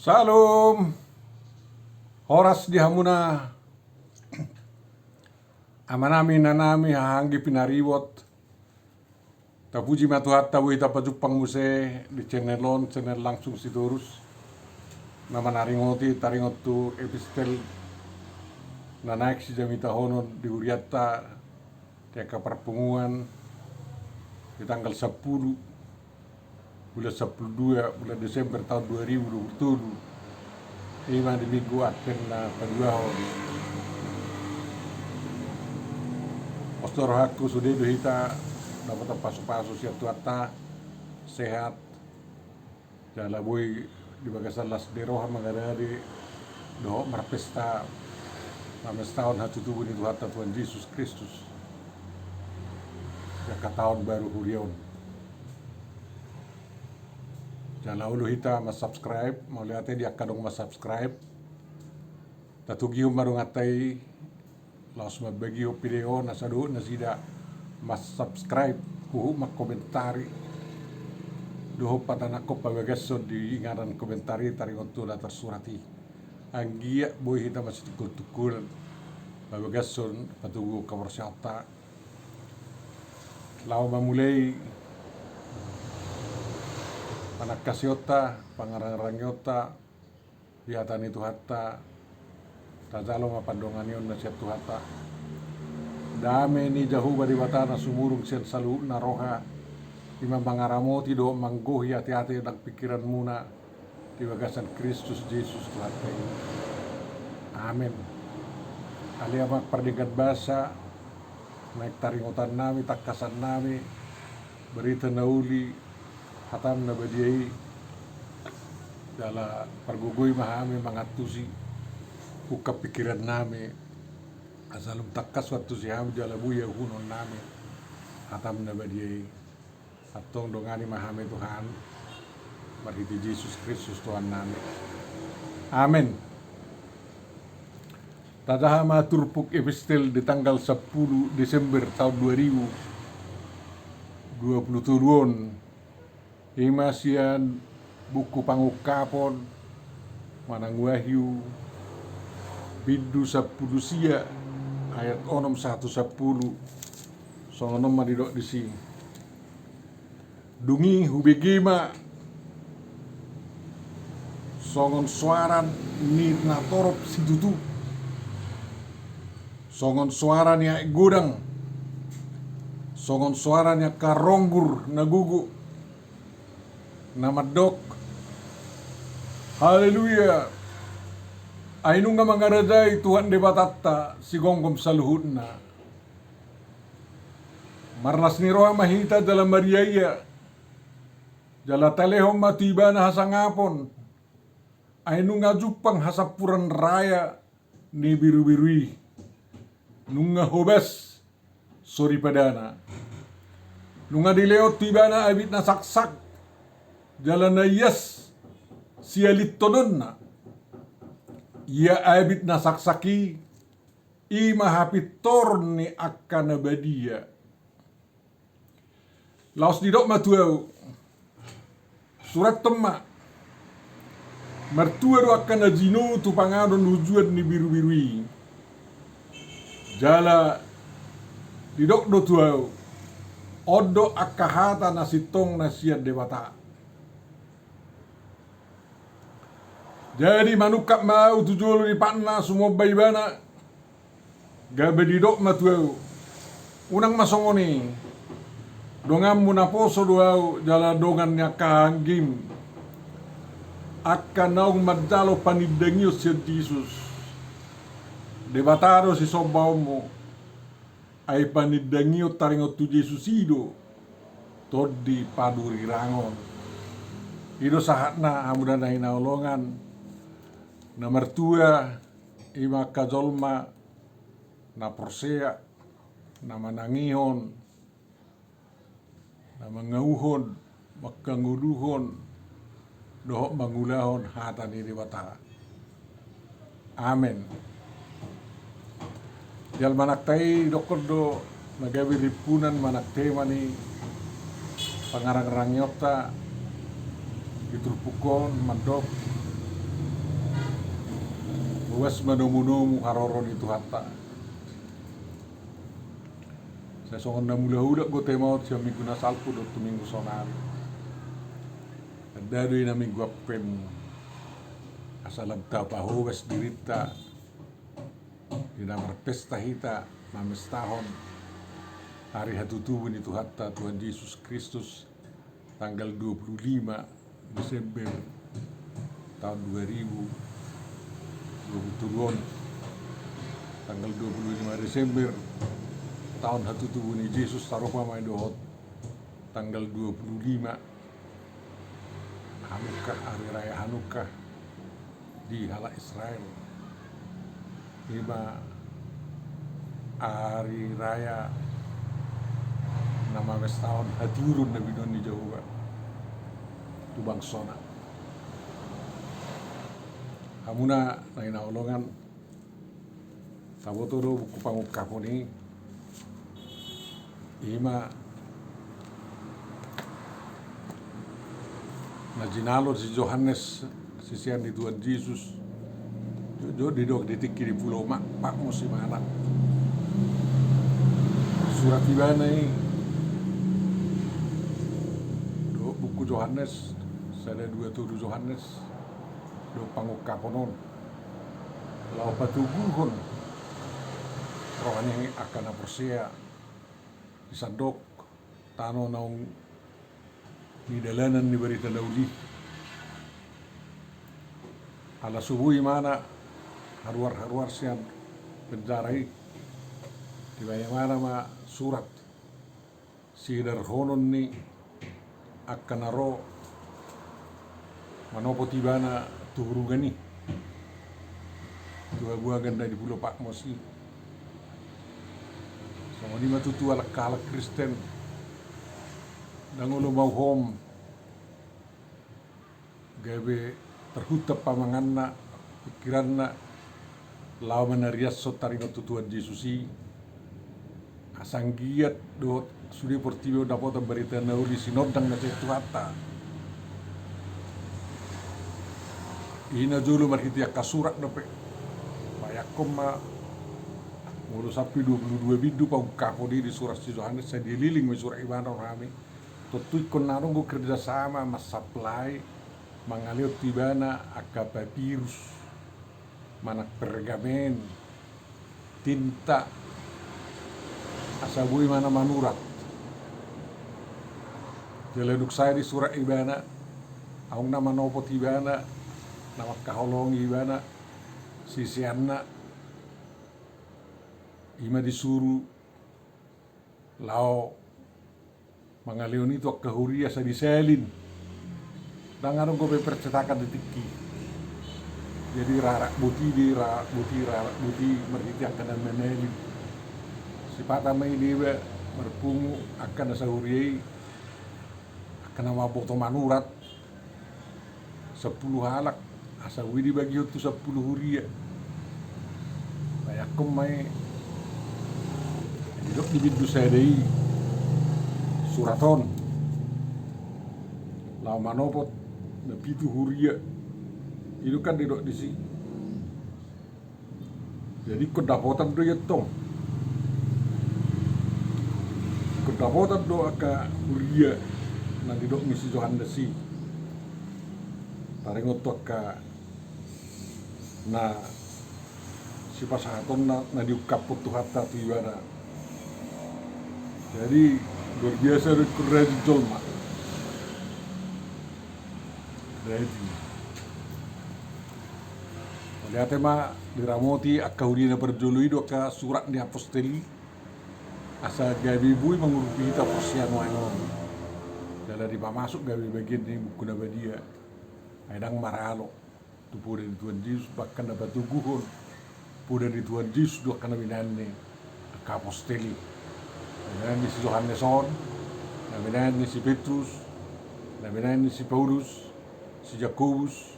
Salum, Horas di hamuna, amanami nanami hahanggi pinariwot, tapuji matuhat tabu ita pajupang muse di channel langsung sidurus, nama naringoti taringotu epistel na naik si jamita honon di Uriata teka perpunguan di tanggal 10 bulan 12 Desember tahun 2027 ima di minggu akhir na paduahon pastor hakku sudah dohita dapat pasu-pasu siap tuata sehat jala boy di bagasan las derohan mengadari doh marpesta tahun hatu tubuh di Tuhan Yesus Kristus ya ke tahun baru hurion. Jangan ulu hita mas-subscribe, mau lihatnya dia kadang mas-subscribe. Tatugiu marung atai, laos mabagi video nasadu nasida mas-subscribe, kuhu mak-komentari. Duho patanako pabagaso di ingatan komentari taringotu da tersurati. Anggia boy hita masih tukul-tukul pabagason patugu kawarsyata. Lau mamulai anak kasiota, pangarang-rangyota, biatan itu hatta, tajalo mapandongan yon na siya tuhata. Dame ni jahu badi batana sumurung siyan salu na roha, ima mangaramoti do manggohi hati-hati ng pikiran muna, di bagasan Kristus Yesus tuhata ini. Amin. Aliamak perdingkat basa, naik taringotan nami, takasan nami, berita nauli, hatam na badiay dala pergugoy mahami mangatusi ukap pikiran nami asalum takas waktu siham jala buya hunon nami hatam na badiay atong dongani mahami Tuhan marhiti Yesus Kristus Tuhan nami. Amin. Tadaha maturpuk epistel di tanggal 10 Desember tahun 2022 Himasian buku pangukapon manang wahyu bidu 10 sia ayat 110 songonom madidok di sini dungi hubegima songon suaran ni natorop situtu songon suaranya gudang songon suaranya karonggur nagugu nama dok, haleluya. Ainu nga mangaradai Tuhan debatata si gonggom saluhutna. Marnas ni roha mahita dalam mariaya. Jala talehom matiba na hasangapon. Ainu nga jupang hasapuran raya ni biru-birui. Nunga hobes sori padana. Nunga dileot tiba na abit na saksak. Jalan na yes sialit tonon na ia abit na saksaki ima hapitor ni akan nabadia laos didok matuau surat tema mertua do akan najino tu pangadon nujuan ni biru-birui jala didok do tuau odo akahata nasitong nasiat dewata. Jadi manukap mau tujul di panna semua baibana gabedidok matuau unang masongoni dongam munaposo doau jala dongannya kahanggim akan naung madalo panidengyo si Jesus debataro si sobaumo ay panidengyo taringot tu Jesus ido todi paduri rangon ido sahat na amudan na hinaulongan na mertua ima kajolma na persea na manangihon na mangauhon makanguduhon dohok mangulahon hata ni dibata. Amen. Jal manaktai dokor do nagawi ripunan manaktai mani pangarang-rangyota iturpukon mandok Uwas manomu-nomu haroron itu hatta. Saya songon na mula-hula go tema siya minggu na salpo do minggu sonari. Dadoi na minggu apen asalam tapahugas dirita ina berpesta hita mames tahun hari hatutubun itu hatta Tuhan Yesus Kristus tanggal 25 Desember tahun 2020 tanggal 25 Desember tahun hatutubun Yesus tarupa main dohot tanggal 25 Hanukkah, hari raya Hanukkah di hala Israel. Lima hari raya nama tahun hadirun Nabi Doni Jawa tu bangsona. Hamuna naina olongan tabotoro buku pangukaponi ima na jinalo si Johannes sisian di Tuhan Yesus jo didok ditikki di pulau Pak musim anak surat ibana do buku Johannes sada 27 Johannes do pangukaponon lau patuguhon rohani akan apersia disandok tano naung di dalanan ni berita dauli ala subuhi mana haruar sian penjarai di mana ma surat sidar honon ni akan aro manopo tibana tuhurugani tua gua ganda di pulau Pak Mosi sama di matutu ala kala Kristen dangolo mau home gawe terhutap pamanganna pikiranna lawan rias sotarino tutuan Yesusi asanggiat do sudi portivo dapat berita nauli sinodang na tuata ina julu marhiti akasurak dape bayakom ma mulu sapi 22 bidu pau kapo di surat si Yohanes saya dililing me surat ibana rame tutui kon narung go kerjasama mas supply mangalio tibana aka papirus manak pergamen tinta asabui mana manurat jeleduk saya di surat ibana aung nama nopo tibana nama kaholong ibana sisianna ima disuruh lao mangalion itu kehuria sa diselin dangan go percetakan detikki jadi rarak buti merhiti akan menelin sipata mai dewa berpungu akan sahuriai akan nama boto manurat 10 halak asa widi bagi itu 10 huria bayakom mai dok di bindu saya dei suraton lau manopot na pitu huria itu kan didok di si jadi kedapotan do yetong kedapotan do aka huria na didok misi Johannes si taringot ka na si pasahaton na diukapot tuhata tu ibara jadi luar biasa ready jolma ready lihat tema diramoti akahudina berjului do ka surat di apostoli asa gabi bui mengurupi kita persian wae dala di masuk gabi bagian di buku nabadia aidang maralo tu pura di Tuhan Yesus bahkan dapat tuguhon pura di Tuhan Yesus do kana binane ka apostoli nabinan si Yohaneson, nabinan si Petrus, nabinan si Paulus, si Jakobus,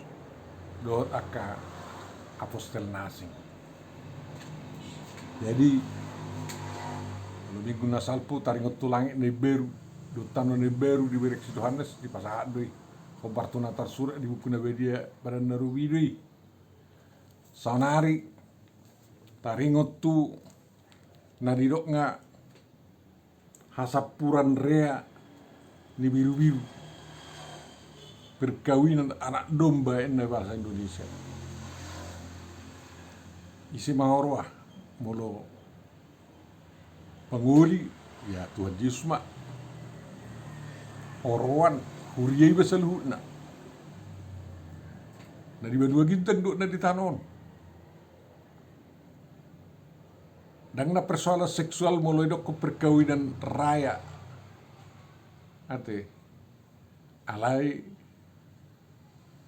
doot aka apostel nasing. Jadi minggu na salpo taringot tulangit ni beru, dutano ni beru di berek si Yohanes di pasahadoi, komparto natar surat di buku nabedia pada narubidoi. saunari taringot tu nadidok nga hasapuran rea ni biru-biru perkawinan anak domba na bahasa Indonesia. Isi mahorwah molo panguli ya Tuhan Yesus mak orwan huriyai basaluhna na di badua gintang do na ditanon dang na persoalan seksual molo idok ko perkawinan raya ate alai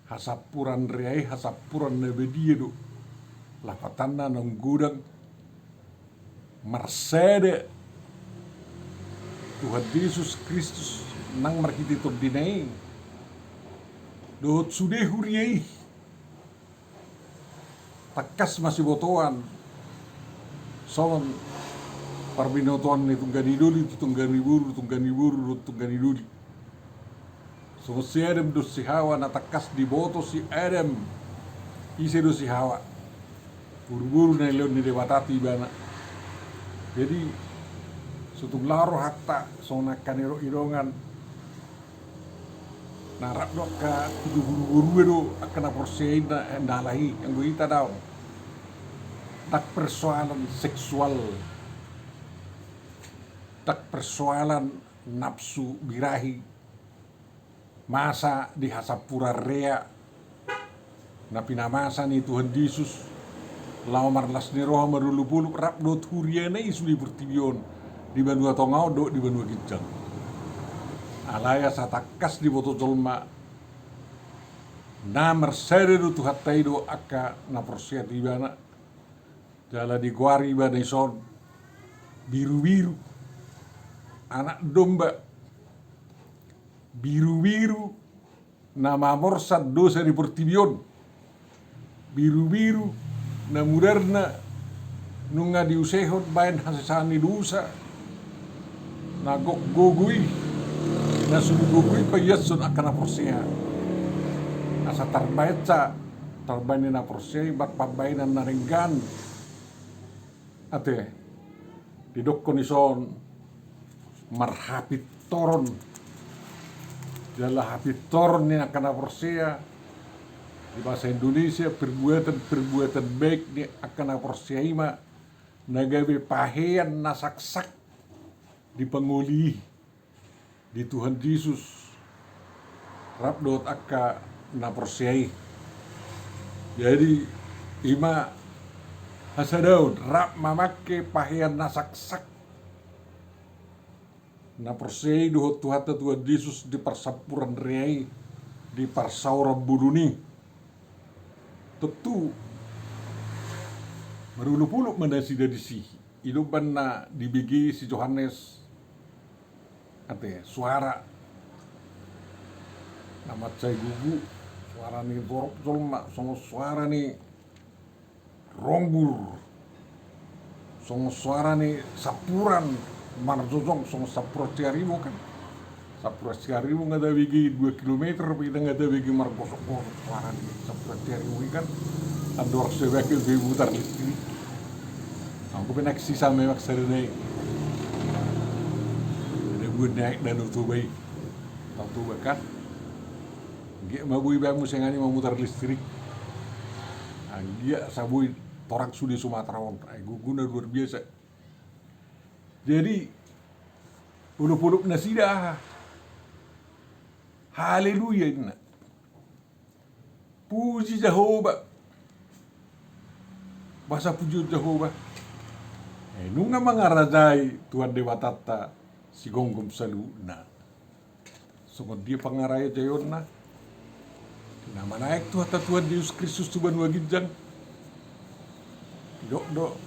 hasapuran reai hasapuran na bedia do lapatanna nang gudang marsede Tuhan Yesus Kristus nang markiti tordinai dot sude huriai takas masih botoan son parbinotoan ni tunggani duli tunggani buru tunggani duli so si Adam do si Hawa na takas di boto si Adam isi do si Hawa buru-buru na leon ni dewatati bana jadi sutung laro hatta sona kanero irongan narap dok ka tujuh buru-buru do akan aporsein na endalahi yang gue ita daw tak persoalan seksual tak persoalan nafsu birahi masa di hasapura rea na pinamasa ni Tuhan Yesus lamar las ni roh marulu-pulu rap dot huriana isu di bertibion di banua tongau do di banua gijang alaya satakas di boto jolma na mersere do tuhatai do aka na persiat ibana jala di guari ibana ison biru-biru anak domba biru-biru na mamorsat dosa di pertibion biru-biru na mudarna nunga diusehot bayan hasasani dosa na gogui na sumugugui payasun akan na porsiya asa tarbaetsa tarbain na porsiya bat pabainan na ringgan ate didok konison marhapit toron jala hapit toron ni akan na porsiya di bahasa Indonesia perbuatan baik ni akan aporsiaima nagabe pahean nasaksak di penguli di Tuhan Yesus rabdot akka naporsiai jadi ima hasadaun rap mamake pahean nasaksak naporsiai dohot Tuhan Yesus di persapuran reai di parsaura buluni tentu marulu-pulu mandasi dari si ilupan na dibigi si Yohanes ate suara nama cai gugu suara ni borok jolma songo suara ni rongbur songo suara ni sapuran marjojong songo sapura tiarimu kan sapura tiarimu ngada bigi 2 kilometer kita ngada bigi margosok-gosok suara ni sapura tiarimu kan andor sebekil bibutar listrik aku penak sisa memak serenai ada buat naik dan utubai tahu kan dia mabui bamu sengani memutar listrik dia sabui torak sudi Sumatera guna luar biasa jadi puluh-puluh nasidah haleluya ina puji Jehovah bahasa puji Jehovah nunga mangarajai Tuhan Dewa Tata si gonggom saluna sungguh dia pangaraya jayonna nama naik Tuhan Yesus Kristus Tuhan wagijang dok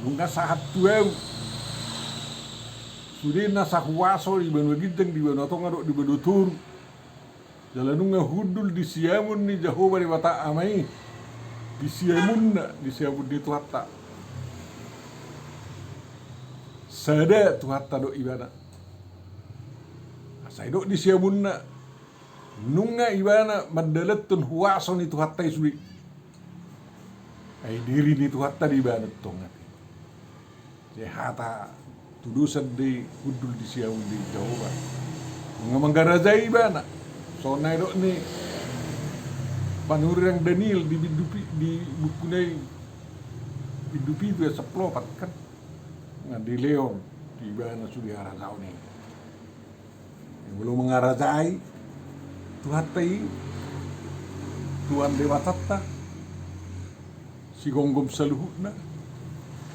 nunga sahat tueu sudena sahuwaso di banu wagijang di banu atonga di banu tur jalan nunga hudul di siamun ni Jehovah Dewa Tata amai di siamun di Tuhan sada Tuhatta do ibana asai do di siamunna nunga ibana madalatun huwaso ni Tuhatta isuri Ai diri ni tu hatta di banat tong ati. Hata tudusan di kudul di siaw di Jawa. Nga manggarazay bana. So na ni panurang Daniel di bidupi di bukunay bidupi itu ya seplopat kan. Nga di Leon di bana sudi harazao ni. Belum mengarazai tuhatai Tuhan Dewa Tata si gonggom saluhutna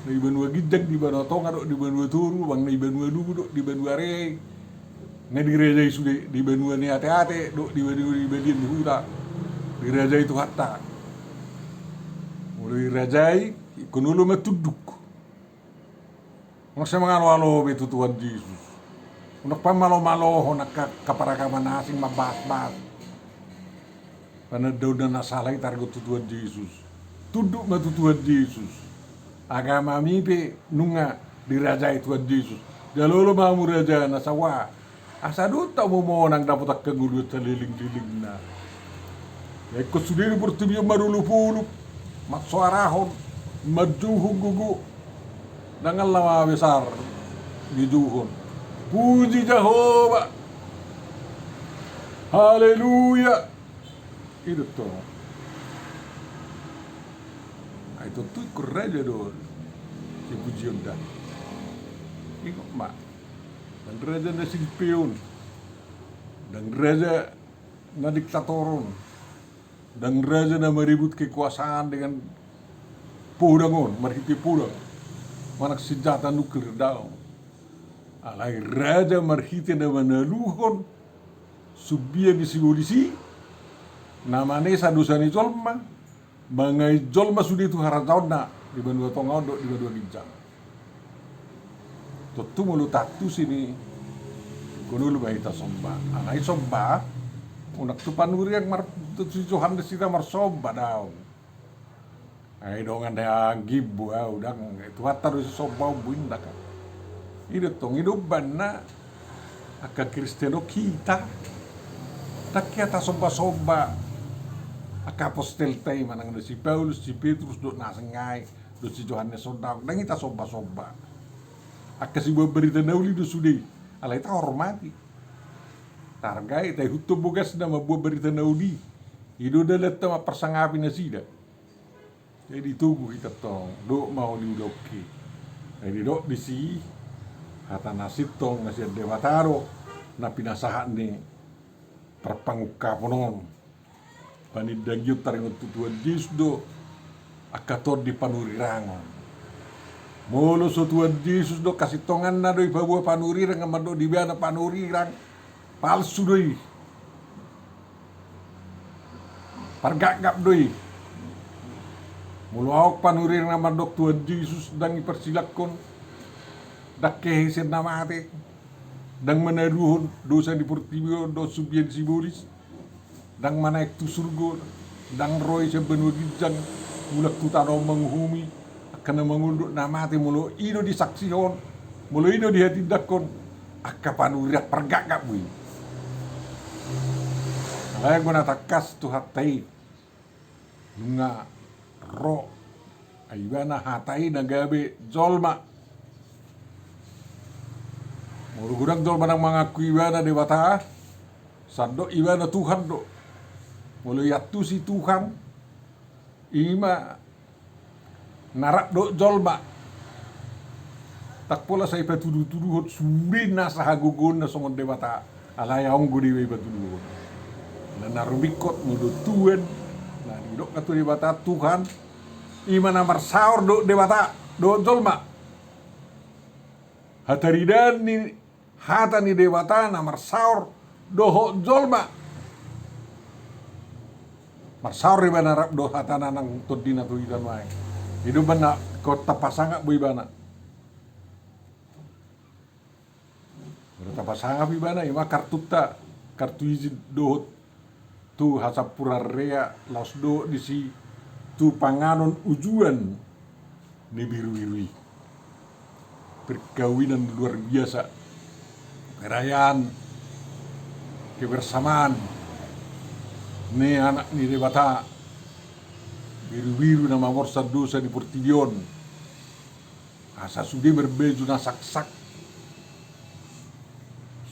na ibanua gidjag di banua tonga do di banua turu bang na ibanua dugu do di banua re nga di rejai sude di banua ni ate-ate do di banua di balian di huta di rejai tu hatta mulai rejai kunulu matuduk nang sa mga alo betu Tuhan Yesus unak pa malo-malo nak kaparakaman asing mabas-bas karena daw na nasalay targo tu Tuhan Yesus tuduk matu Tuhan Yesus agama mipe nunga dirajai Tuhan Yesus jalolo mamu raja nasawa asa duta mo nang dapat ak kagulu taliling-liling na eko sudiri bertibio marulu-pulu matsuarahon majuhug gugu dengan lama besar giduhon puji Jehovah haleluya itu tuh itu tuh keraja do si pujian dah ikut mak dan raja na silpion dan raja na diktatoron dan raja na meribut kekuasaan dengan pudangon marhiti pudang manak senjata nuklir daw alai raja marhiti na manaluhon subian di sigolisi namanya sadusani jolma mangai jolma sudi itu harazona di banua tongodo di banua ginjang tutu mulu tatu sini kunulu bahita somba anai somba unak tu panuri yang mar tu Johan de sita mar somba daw ai dongan da gibu udah itu hatar somba buinda kan itu tong hidup banna aka kristeno kita tak kita somba-somba aka apostel tay manang si Paulus si Petrus do nasengai do si Yohanes sondang dan kita somba-somba aka si buat berita nauli do sudi alai ta hormati targai tay hutu bogas na mabuat berita nauli ido dalat ta persangapi na sida jadi tunggu kita tong do mau diudoki jadi do di si kata nasib tong nasi debataro na pinasahan ni perpanguka ponon panidang yun taringot Tuhan Yesus do akator di panurirangon molo so Tuhan Yesus do kasih tongan na do ibawa panurirang amado di biana panurirang palsu doi pargagap doi molo awak panurirang amado Tuhan Yesus dang ipersilakon dakkehisin nama ate dang manaruhon dosa di portibio do subien sibolis dang manaik tu surga dang roy sa benua ginjang mulak tu tanong menghumi akan mengunduk nama ate mulo ino disaksihon mulo ino dihatindakon akka panuria pergagap bui alay guna takas tu hatai lunga ro aibana hatai nagabe jolma mulu gudang jolma nang mengaku ibana dewata sando ibana Tuhan do mulai yatu si Tuhan ima narak do jolma tak pola saya patudu-tudu hot suri na sahagugon na songon dewata alayang gudi we patudu na narubikot mudo tuan na didok katu dewata Tuhan ima namar saur do dewata do jolma hataridan ni hata ni dewata namar saur do ho jolma marsaur ibana rap do hatana nang todina tu itan wae hidup bana kota pasanga bu ibana kota pasanga bu ibana ima kartu izin do tu hasapura rea laos do di si tu panganon ujuan ni biru-birui perkawinan luar biasa perayaan kebersamaan ni anak ni dewata Biru-biru na mamorsa dosa di portidion. Asa sudi berbeju na sak-sak.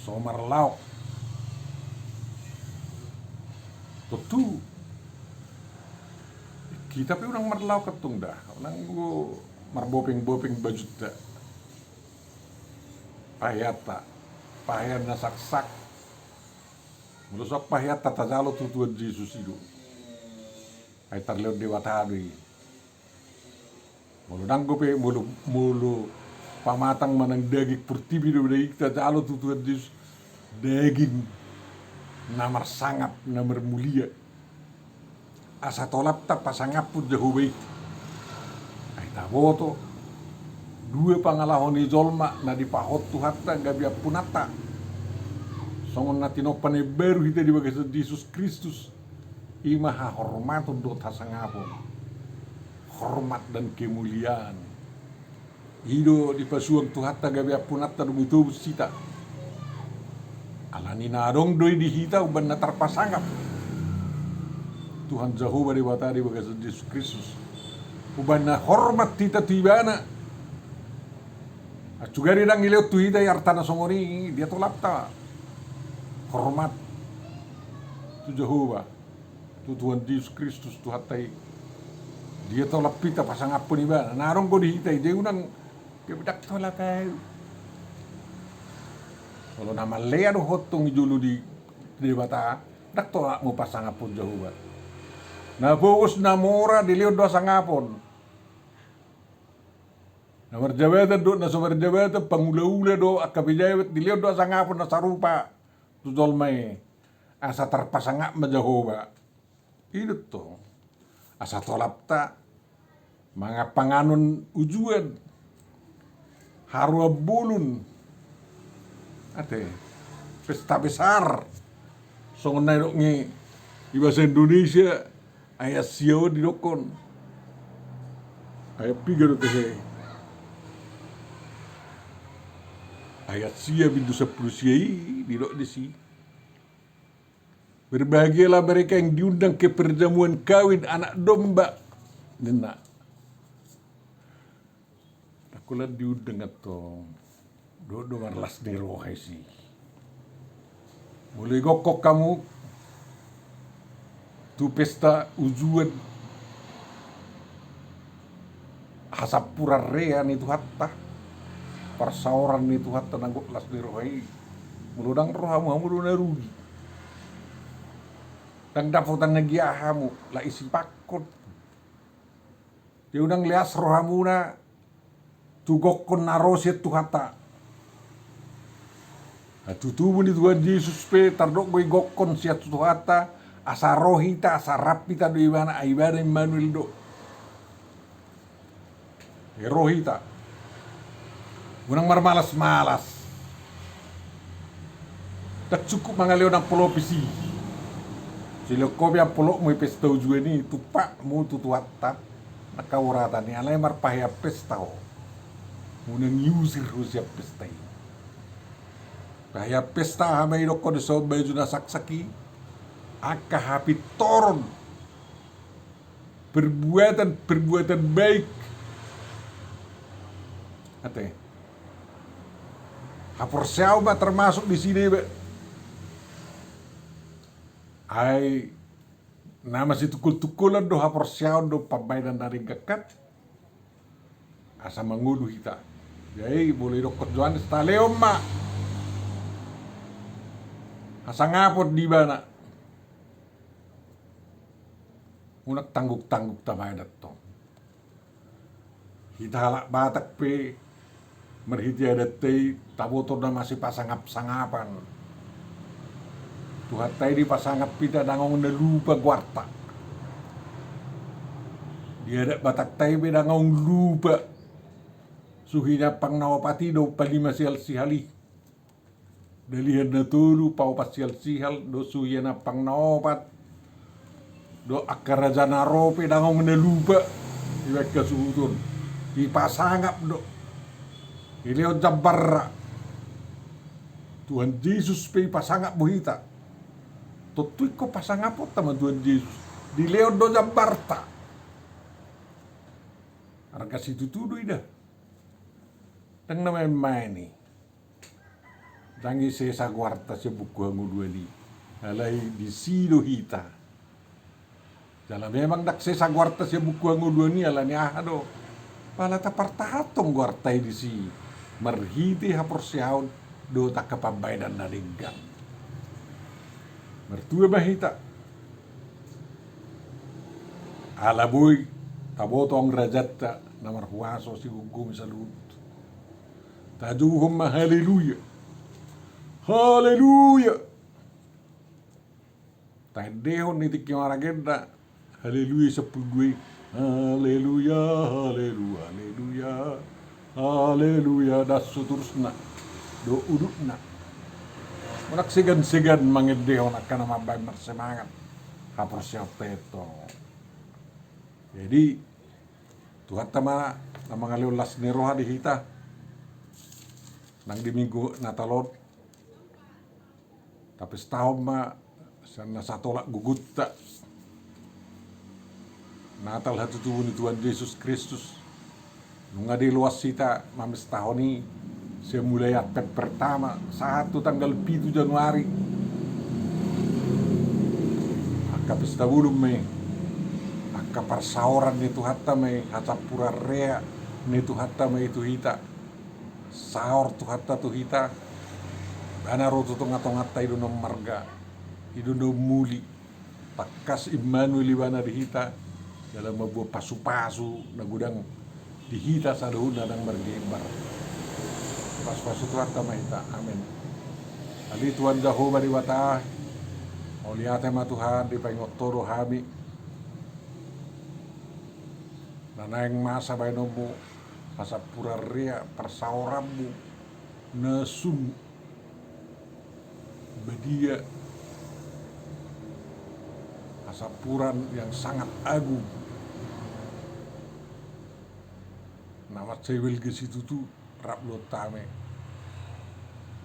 Somar laok. Tentu. Kita pe orang marlaok ketung dah. Orang go marbopeng-bopeng baju dah. Pahiyata. Pahiyat na sak-sak. Melusok pahiyat tata jalo tutuan Yesus itu. Ay tarleo dewatado. Mulu nanggo pe mulu pamatang manang daging purtibi do daging tata jalo tutuan Yesus. Daging namar sangap, namar mulia. Asa tolap ta pasangaput Jehovah. Ay taboto. Dua pangalahon ni jolma na dipahot tuhatta gabia punata. Songon na tinopan e baru hita di bagai Yesus Kristus. Imaha hormat untuk tasangapon. Hormat dan kemuliaan. Hido di pasuang tuhatta gabia punata dumutu sita. Alani nadong doi di hita uban na tarpasangap. Tuhan Jehovah di bata di bagai Yesus Kristus. Uban na hormat tita tibana. Acugari dang ileo tu hita yartana songori dia tolap ta. Hormat tu Jehovah, tu Tuhan Yesus Kristus tu hatai. Dia tolak pita pasang apa ni ba? Narong ko dihitai dia unang kebedak tolak kay. Kalau nama lea do hotong julu di bata, dak tolak mo pasang apa Jehovah. Na fokus namora di leo do sangapon. Na berjabatan do na berjabatan pangula-ula do akabijayat di leo do sangapon na sarupa. Tudol may asa tarpasangap ma Jehovah. Itu to. Asa tolap ta mga panganon ujuan. Harwa bulun. Ate pesta besar. Songon na ngi di bahasa Indonesia ayat siaw di dokon. Ayat piga do teh. Ayat sia bintu 10 siai di dok desi. Berbahagialah mereka yang diundang ke perjamuan kawin anak domba. Nena. Takulah diundang atau do marlas di rohai si. Boleh gokok kamu tu pesta ujuan hasapura rea ni tu hatta. Persauran itu hatta nanggok las di rohai. Muludang rohamu hamu na rugi. Dan daputan nagiahamu la isi pakot. Dia udang lias rohamu na tugokon naroset tu hatta. Tutubu ni Tuhan Yesus pe tardok boy gokon siat tu hatta asa rohita asa rapita do ibana ibada Immanuel do. Rohita. Unang marmalas-malas. Tak cukup mangaleo ng polopisi. Sila ko biya polok mo pesta ujuan ni tupak mo tutuata nakawratan ni alay marpahya pesta ho. Unang yusir ho siya pesta yi. Pahya pesta hamay do ko so baju na saksaki. Aka hapit toron. Perbuatan baik. Ate. Haporsiaw ba termasuk di sini ba? Ay nama si tukul-tukulan do haporsiaw do pabaidan dari gakat. Asa mangudu kita. Jadi boleh dokot Johan staleom ma. Asa ngapot di bana. Unak tangguk-tangguk tamay datong. Kita halak batak pe merhiti adatay tabotor na masih pasangap-sangapan. Tuhatay di pasangap pita dangong na lupa gwarta. Di adat batak tayo be dangong lupa. Suhinya pang nawapati do palima sihal sihali. Dalihan na tulu pau pasial sihal do suhiya na pang nawapat. Do akaraja na rope dangong na lupa. Iwag kasuhutun. Ipasangap do. Ileo jabarra. Tuhan Yesus pe pasangap buhita. Tutuy ko pasangapot tama Tuhan Yesus. Di leo do jabarta. kasih tutudu ida. Tang na main ni. Tangi se sagwarta se buku hangu dua di. Alai di sido hita. Jala memang dak se sagwarta se buku hangu dua ni ala ni ahado. Pala ta partahatom gwartai di si. Marhiti hapor siaun do tak kapabay dan nadinggan. Mertua bahita. Ala boy tabotong rajatta namar huaso si gugum salut. Tajuhum haleluya. Haleluya. Tadehon ni tikyo aragenda. Haleluya 12. Haleluya, haleluya, haleluya. Haleluya dasu terusna. Do udukna. Unak segan-segan mangedehon akan mabay mersemangat. Hapor siap teto. Jadi Tuhan tama na mga liulas ni roha di hita nang di minggu Natalon tapi setahun ma sana satolak gugutta Natal hatu tubuh ni Tuhan Yesus Kristus nunga di luas sita mamis tahun ni saya mulai Advent pertama 1 tanggal 7 Januari aka pesta bulum me kaparsauran ni Tuhatta may hatapura rea ni Tuhatta may itu hita saur Tuhatta tu hita banaro tutong-atong atay doon ng marga idun do muli takas Immanuel ibana di hita dalam mabuah pasu-pasu na gudang di hita sa doon na ng margebar pas-pasu Tuhatta may hita amin ali Tuhan Jehovah di wata oliate ma Tuhan di pangotoro hami nanaing masa bainomu pasapura rea persaurammu nasun bedia pasapuran yang sangat agung nama cewil gesitu tu rablo tame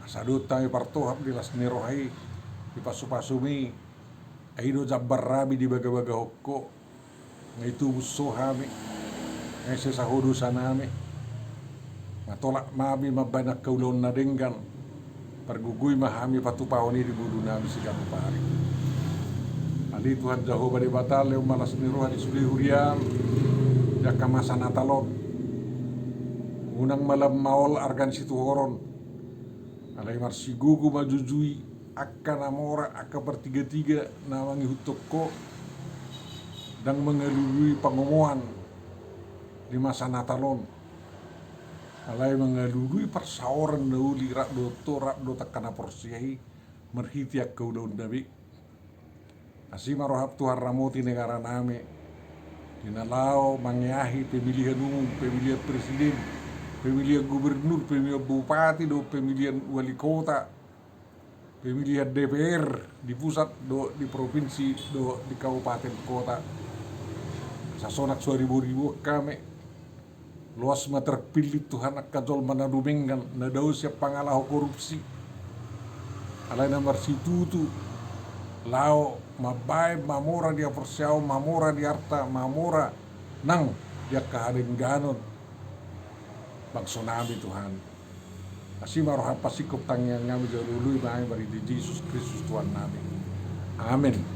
asadut tame partohap di las nerohai di pasu-pasumi aido jabbar rabi di baga-baga hokko ngaitu buso hami ngese sahudu sanami ngatolak mabi mabanak kaulon na denggan perguguy mahami patupawani di budu nami sigang pari ali Tuhan Jehovah di batal leu malas ni roha di suli hurian jaka masa Natalon unang malam maol argan situ horon alai marsigugu majujui akka namora akka bertiga-tiga nawangi hutokko dan mengelului pengomohan di masa Natalon alai mengelului persauran dauli rak do takana porsiai merhiti akkau daun dabi asima rohap Tuhan ramoti negara name dinalao mangyahi pemilihan umum pemilihan presiden pemilihan gubernur pemilihan bupati do pemilihan wali kota pemilihan DPR di pusat do di provinsi do di kabupaten kota sasonak ribu kami luas ma terpilih Tuhan akajol manadumenggan na daw siya pangalah korupsi alay na marsitutu lao mabay mamora dia persiaw mamora di harta mamora nang dia kahadin ganon bagsunami Tuhan kasi maroha pasikop tangyang ngami jaluluy maay bari di Jesus Kristus Tuhan namin amin.